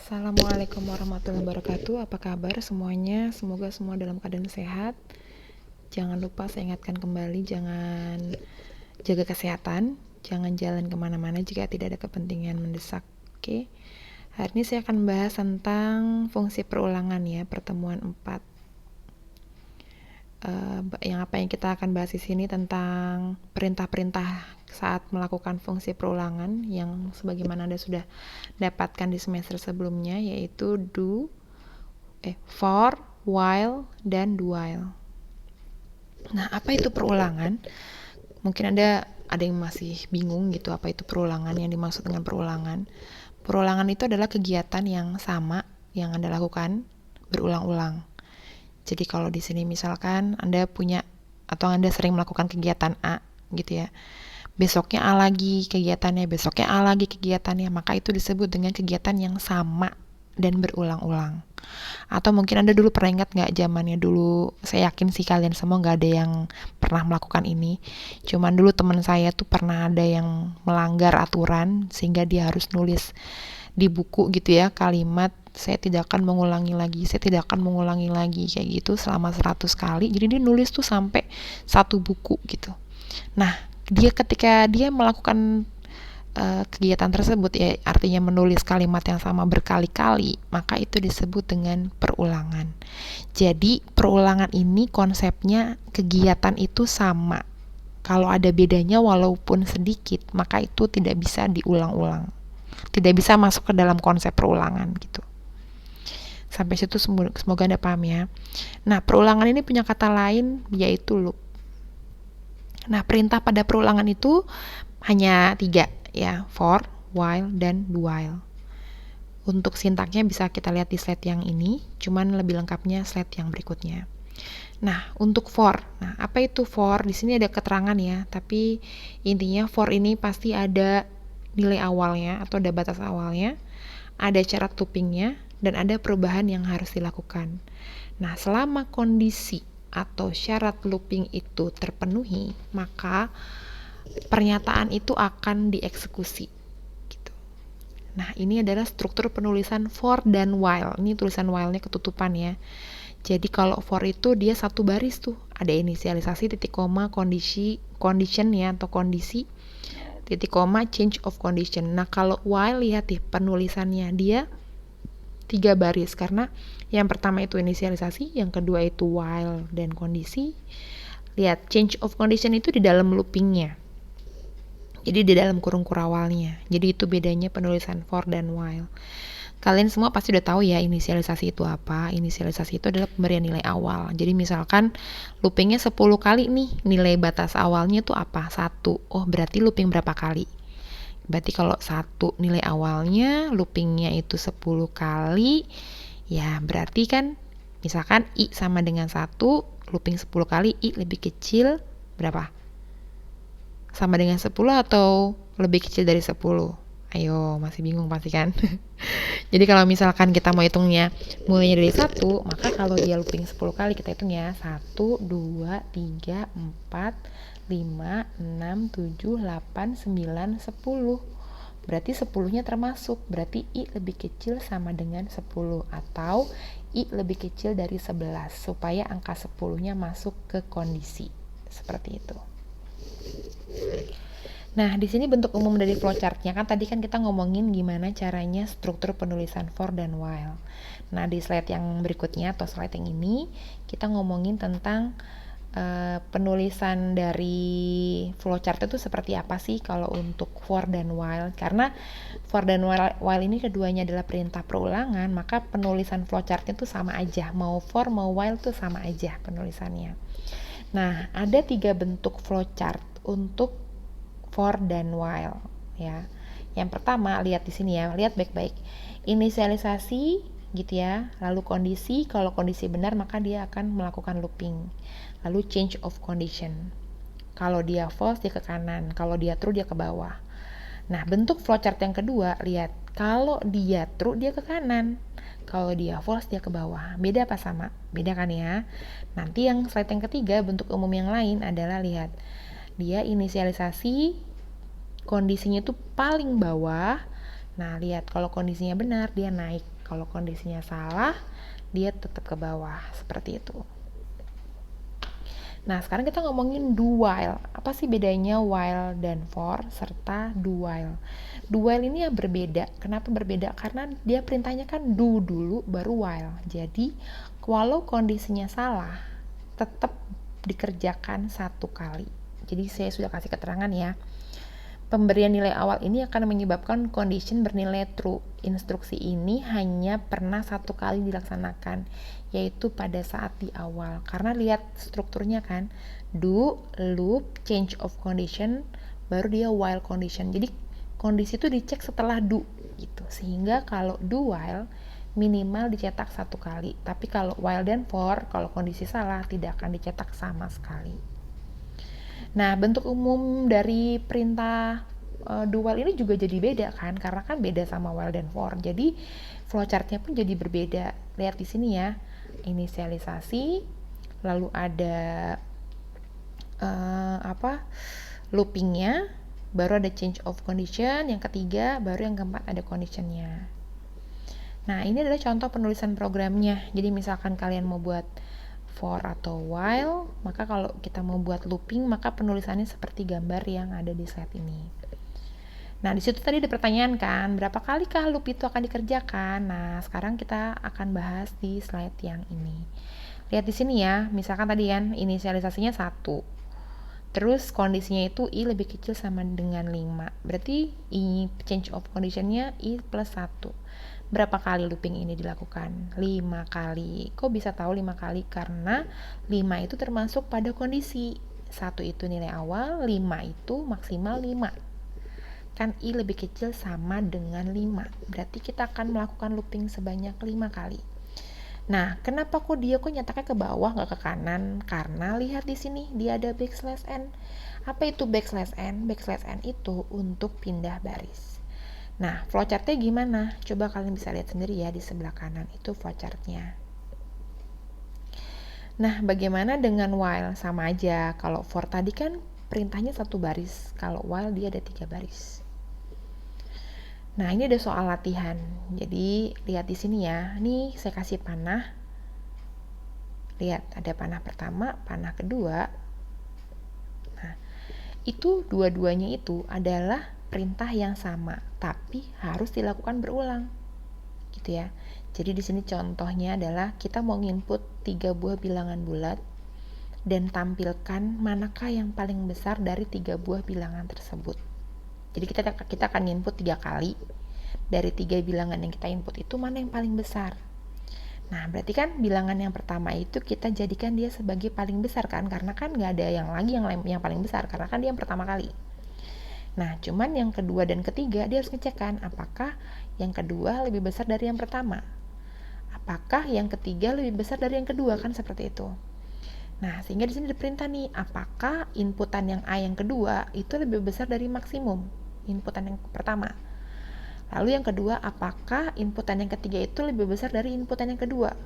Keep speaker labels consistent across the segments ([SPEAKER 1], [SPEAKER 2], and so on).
[SPEAKER 1] Assalamualaikum warahmatullahi wabarakatuh. Apa kabar semuanya? Semoga semua dalam keadaan sehat. Jangan lupa saya ingatkan kembali, jangan jaga kesehatan, jangan jalan kemana-mana jika tidak ada kepentingan mendesak. Oke. Hari ini saya akan membahas tentang fungsi perulangan ya, pertemuan 4. Yang kita akan bahas di sini tentang perintah-perintah saat melakukan fungsi perulangan yang sebagaimana Anda sudah dapatkan di semester sebelumnya, yaitu for, while, dan do while. Nah, apa itu perulangan? Mungkin ada yang masih bingung gitu, apa itu perulangan, yang dimaksud dengan perulangan. Perulangan itu adalah kegiatan yang sama yang Anda lakukan berulang-ulang. Jadi kalau di sini misalkan Anda punya atau Anda sering melakukan kegiatan A gitu ya. Besoknya A lagi kegiatannya, besoknya A lagi kegiatannya, maka itu disebut dengan kegiatan yang sama dan berulang-ulang. Atau mungkin Anda dulu pernah ingat nggak zamannya dulu, saya yakin sih kalian semua nggak ada yang pernah melakukan ini. Cuman dulu teman saya tuh pernah ada yang melanggar aturan sehingga dia harus nulis di buku gitu ya, kalimat saya tidak akan mengulangi lagi, saya tidak akan mengulangi lagi, kayak gitu selama 100 kali. Jadi dia nulis tuh sampai 1 buku gitu. Nah, ketika dia melakukan kegiatan tersebut, ya artinya menulis kalimat yang sama berkali-kali, maka itu disebut dengan perulangan. Jadi perulangan ini konsepnya kegiatan itu sama. Kalau ada bedanya walaupun sedikit, maka itu tidak bisa diulang-ulang. Tidak bisa masuk ke dalam konsep perulangan gitu. Sampai situ semoga Anda paham ya. Nah, perulangan ini punya kata lain yaitu loop. Nah, perintah pada perulangan itu hanya 3 ya, for, while, dan do while. Untuk sintaknya bisa kita lihat di slide yang ini, cuman lebih lengkapnya slide yang berikutnya. Nah, untuk for. Nah, apa itu for? Di sini ada keterangan ya, tapi intinya for ini pasti ada nilai awalnya atau ada batas awalnya, ada syarat loopingnya, dan ada perubahan yang harus dilakukan. Nah, selama kondisi atau syarat looping itu terpenuhi, maka pernyataan itu akan dieksekusi gitu. Nah, ini adalah struktur penulisan for dan while. Ini tulisan while-nya ketutupan ya. Jadi kalau for itu dia satu baris tuh, ada inisialisasi, titik koma, condition ya atau kondisi, titik koma, change of condition. Nah, kalau while lihat ya penulisannya dia 3 baris karena yang pertama itu inisialisasi, yang kedua itu while dan kondisi. Lihat change of condition itu di dalam loopingnya. Jadi di dalam kurung kurawalnya. Jadi itu bedanya penulisan for dan while. Kalian semua pasti udah tahu ya inisialisasi itu apa. Inisialisasi itu adalah pemberian nilai awal. Jadi misalkan loopingnya 10 kali nih, nilai batas awalnya itu apa? 1. Oh, berarti looping berapa kali? Berarti kalau 1 nilai awalnya, loopingnya itu 10 kali, ya berarti kan misalkan I sama dengan 1, looping 10 kali, I lebih kecil berapa? Sama dengan 10 atau lebih kecil dari 10? Ayo, masih bingung pasti kan? Jadi kalau misalkan kita mau hitungnya mulainya dari 1, maka kalau dia looping 10 kali kita hitung ya 1, 2, 3, 4, 5, 6, 7, 8, 9, 10. Berarti 10-nya termasuk, berarti I lebih kecil sama dengan 10 atau I lebih kecil dari 11 supaya angka 10-nya masuk ke kondisi. Seperti itu. Nah, di sini bentuk umum dari flowchart-nya kan tadi kan kita ngomongin gimana caranya struktur penulisan for dan while. Nah, di slide yang berikutnya atau slide yang ini kita ngomongin tentang penulisan dari flowchart itu seperti apa sih kalau untuk for dan while. Karena for dan while ini keduanya adalah perintah perulangan, maka penulisan flowchart-nya itu sama aja. Mau for mau while tuh sama aja penulisannya. Nah, ada 3 bentuk flowchart untuk for dan while ya. Yang pertama, lihat di sini ya, lihat baik-baik. Inisialisasi gitu ya, lalu kondisi, kalau kondisi benar maka dia akan melakukan looping. Lalu change of condition. Kalau dia false dia ke kanan, kalau dia true dia ke bawah. Nah, bentuk flowchart yang kedua, lihat. Kalau dia true dia ke kanan. Kalau dia false dia ke bawah. Beda apa sama? Beda kan ya? Nanti yang slide yang ketiga, bentuk umum yang lain adalah lihat. Dia inisialisasi, kondisinya itu paling bawah, Nah, lihat kalau kondisinya benar dia naik, kalau kondisinya salah dia tetap ke bawah, seperti itu. Nah, sekarang kita ngomongin do while. Apa sih bedanya while dan for serta do while? Do while ini ya berbeda. Kenapa berbeda? Karena dia perintahnya kan do dulu baru while. Jadi, walau kondisinya salah, tetap dikerjakan satu kali. Jadi, saya sudah kasih keterangan ya. Pemberian nilai awal ini akan menyebabkan condition bernilai true. Instruksi ini hanya pernah satu kali dilaksanakan, yaitu pada saat di awal. Karena lihat strukturnya kan, do, loop, change of condition, baru dia while condition. Jadi kondisi itu dicek setelah do gitu. Sehingga kalau do while minimal dicetak satu kali. Tapi kalau while dan for, kalau kondisi salah tidak akan dicetak sama sekali. Nah, bentuk umum dari perintah do while ini juga jadi beda kan, karena kan beda sama while dan for. Jadi flowchartnya pun jadi berbeda. Lihat di sini ya, inisialisasi, lalu ada loopingnya, baru ada change of condition, yang ketiga, baru yang keempat ada conditionnya. Nah, ini adalah contoh penulisan programnya. Jadi misalkan kalian mau buat for atau while, maka kalau kita mau buat looping, maka penulisannya seperti gambar yang ada di slide ini. Nah, di situ tadi ada pertanyaan kan, berapa kali kah loop itu akan dikerjakan? Nah, sekarang kita akan bahas di slide yang ini. Lihat di sini ya, misalkan tadi kan inisialisasinya 1. Terus kondisinya itu I lebih kecil sama dengan 5. Berarti I change of conditionnya I plus 1. Berapa kali looping ini dilakukan? 5 kali. Kok bisa tahu 5 kali? Karena 5 itu termasuk pada kondisi. 1 itu nilai awal, 5 itu maksimal 5. Kan I lebih kecil sama dengan 5. Berarti kita akan melakukan looping sebanyak 5 kali. Nah, kenapa kok dia nyataknya ke bawah nggak ke kanan? Karena lihat di sini dia ada backslash n. Apa itu backslash n? Backslash n itu untuk pindah baris. Nah, flowchartnya gimana? Coba kalian bisa lihat sendiri ya di sebelah kanan itu flowchartnya. Nah, bagaimana dengan while? Sama aja. Kalau for tadi kan perintahnya 1 baris. Kalau while dia ada 3 baris. Nah, ini ada soal latihan. Jadi, lihat di sini ya. Nih, saya kasih panah. Lihat, ada panah pertama, panah kedua. Nah, itu dua-duanya itu adalah perintah yang sama, tapi harus dilakukan berulang. Gitu ya. Jadi di sini contohnya adalah kita mau input 3 buah bilangan bulat dan tampilkan manakah yang paling besar dari 3 buah bilangan tersebut. Jadi kita akan input 3 kali. Dari 3 bilangan yang kita input itu mana yang paling besar? Nah, berarti kan bilangan yang pertama itu kita jadikan dia sebagai paling besar kan, karena kan nggak ada yang lagi yang paling besar, karena kan dia yang pertama kali. Nah, cuman yang kedua dan ketiga dia harus ngecek kan, apakah yang kedua lebih besar dari yang pertama? Apakah yang ketiga lebih besar dari yang kedua, kan seperti itu. Nah, sehingga di sini diperintah nih, apakah inputan yang A yang kedua itu lebih besar dari maksimum inputan yang pertama? Lalu yang kedua, apakah inputan yang ketiga itu lebih besar dari inputan yang kedua?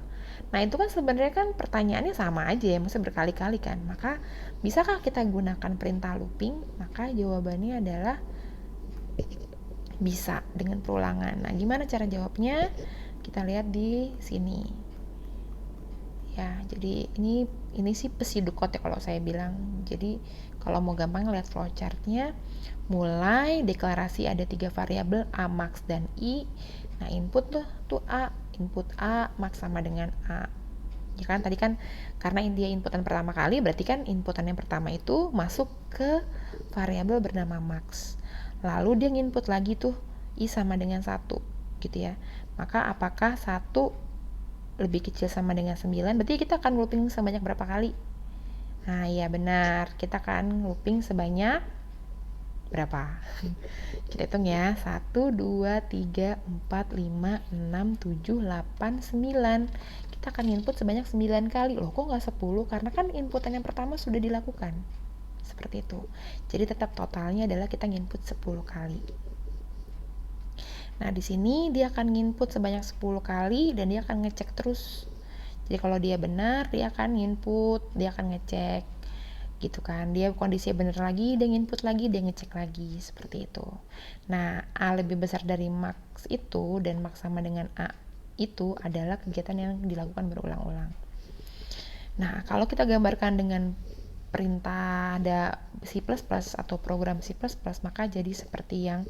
[SPEAKER 1] Nah, itu kan sebenarnya kan pertanyaannya sama aja ya, maksudnya berkali-kali kan. Maka, bisakah kita gunakan perintah looping? Maka jawabannya adalah bisa dengan perulangan. Nah, gimana cara jawabnya? Kita lihat di sini. Ya, jadi ini sih pseudocode ya kalau saya bilang. Jadi, kalau mau gampang lihat flowchartnya, mulai deklarasi ada 3 variabel A, max, dan I. Nah, input tuh A, input A max sama dengan A. Ya kan tadi kan karena dia inputan pertama kali, berarti kan inputan yang pertama itu masuk ke variabel bernama max. Lalu dia nginput lagi tuh I sama dengan 1 gitu ya. Maka apakah 1 lebih kecil sama dengan 9? Berarti kita akan looping sebanyak berapa kali? Nah, iya benar. Kita akan looping sebanyak berapa? Kita hitung ya. 1, 2, 3, 4, 5, 6, 7, 8, 9. Kita akan input sebanyak 9 kali. Loh, kok nggak 10? Karena kan inputan yang pertama sudah dilakukan. Seperti itu. Jadi tetap totalnya adalah kita input 10 kali. Nah, di sini dia akan input sebanyak 10 kali dan dia akan ngecek terus. Jadi kalau dia benar, dia akan input, dia akan ngecek. gitu kan. Dia kondisinya bener lagi, dia input lagi, dia ngecek lagi, seperti itu. Nah, A lebih besar dari max itu dan max sama dengan A itu adalah kegiatan yang dilakukan berulang-ulang. Nah, kalau kita gambarkan dengan perintah C++ atau program C++, maka jadi seperti yang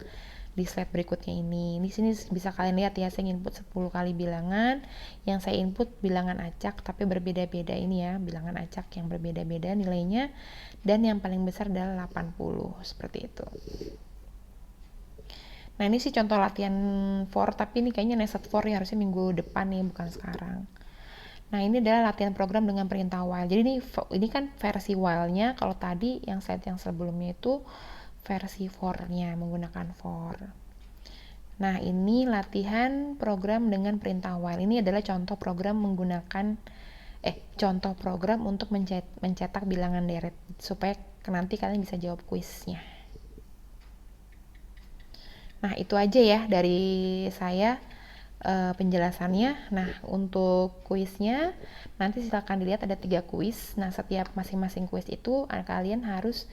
[SPEAKER 1] di slide berikutnya ini. Di sini bisa kalian lihat ya, saya input 10 kali bilangan, yang saya input bilangan acak tapi berbeda-beda ini ya, bilangan acak yang berbeda-beda nilainya, dan yang paling besar adalah 80, seperti itu. Nah, ini sih contoh latihan for, tapi ini kayaknya nested for ya, harusnya minggu depan nih, bukan sekarang. Nah, ini adalah latihan program dengan perintah while. Jadi ini kan versi while-nya, kalau tadi yang slide yang sebelumnya itu versi for-nya, menggunakan for. Nah, ini latihan program dengan perintah while. Ini adalah contoh program contoh program untuk mencetak bilangan deret supaya nanti kalian bisa jawab kuisnya. Nah, itu aja ya dari saya penjelasannya. Nah, untuk kuisnya nanti silakan dilihat, ada 3 kuis. Nah, setiap masing-masing kuis itu kalian harus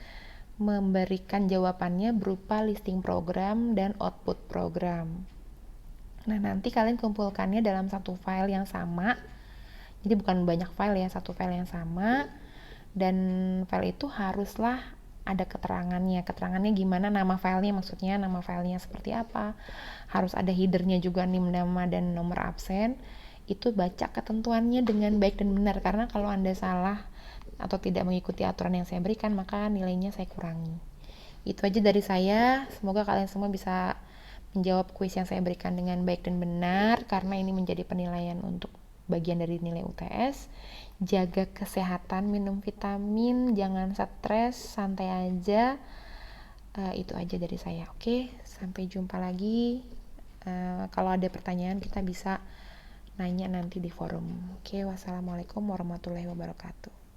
[SPEAKER 1] memberikan jawabannya berupa listing program dan output program. Nah, nanti kalian kumpulkannya dalam satu file yang sama. Jadi bukan banyak file ya, satu file yang sama. Dan file itu haruslah ada keterangannya. Keterangannya gimana, nama filenya, maksudnya nama filenya seperti apa. Harus ada headernya juga, NIM nama dan nomor absen. Itu baca ketentuannya dengan baik dan benar, karena kalau Anda salah atau tidak mengikuti aturan yang saya berikan, maka nilainya saya kurangi. Itu aja dari saya. Semoga kalian semua bisa menjawab kuis yang saya berikan dengan baik dan benar, karena ini menjadi penilaian untuk bagian dari nilai UTS. Jaga kesehatan, minum vitamin, jangan stres, santai aja. Itu aja dari saya. Oke, sampai jumpa lagi. Kalau ada pertanyaan kita bisa nanya nanti di forum. Oke, wassalamualaikum warahmatullahi wabarakatuh.